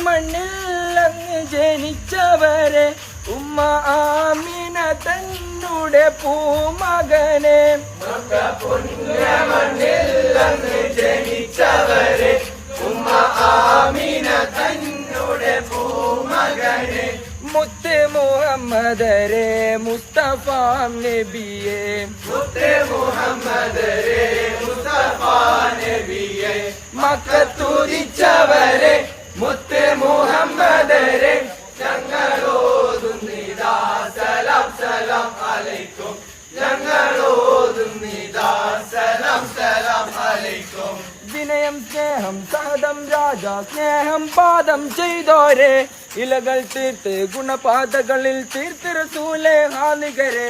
മണ്ണിൽ അങ്ങ് ജനിച്ചവരെ ഉമ്മ ആമിന തന്നുടെ പൂമകനെ മണ്ണിൽ അങ്ങ് ജനിച്ചവരെ ഉമ്മ ആമിന തന്നുടെ പൂമകനെ മുത്ത് മുഹമ്മദരെ മുസ്തഫ നബിയെ മുത്ത് മുഹമ്മദരെ മുസ്തഫ നബിയെ മക്കത്തുദിച്ചവരെ മുത്ത് മുഹമ്മദരെ ഞങ്ങളോതുന്നിതാ സലാം സലാം അലൈക്കും ഞങ്ങളോതുന്നിതാ സലാം സലാം അലൈക്കും വിനയം സ്നേഹം സഹദം രാജ സ്നേഹം പാദം ചെയ്തോരെ ഇലകൾ തീർത്ത് ഗുണപാതകളിൽ തീർത്ത് റസൂലേ ഹാലികരെ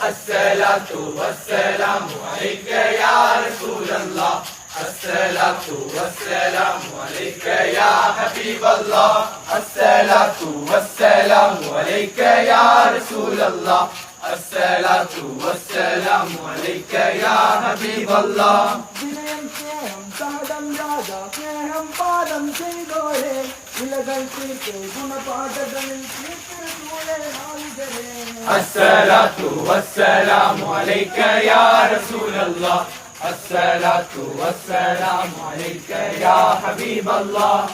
അസ്സലാത്തു വസ്സലാമു അലൈക യാ റസൂലല്ലാഹ് അസ്സലാത്തു വസ്സലാമു അലൈക യാ ഹബീബല്ലാഹ് അസ്സലാത്തു വസ്സലാമു അലൈക യാ റസൂലല്ലാഹ് അസ്സലാത്തു വസ്സലാമു അലൈക യാ ഹബീബല്ലാഹ് വിനയം സ്നേഹം സഹദം രാജ സ്നേഹം പാദം ചെയ്തോരെ ഇലകൾ തീർത്ത് ഗുണപാതകളിൽ തീർത്ത് റസൂലേ ഹാലികരെ അസ്സലാത്തു വസ്സലാമു അലൈക യാ റസൂലല്ലാഹ് അസ്സലാത്തു വസ്സലാമു അലൈക യാ ഹബീബല്ലാഹ്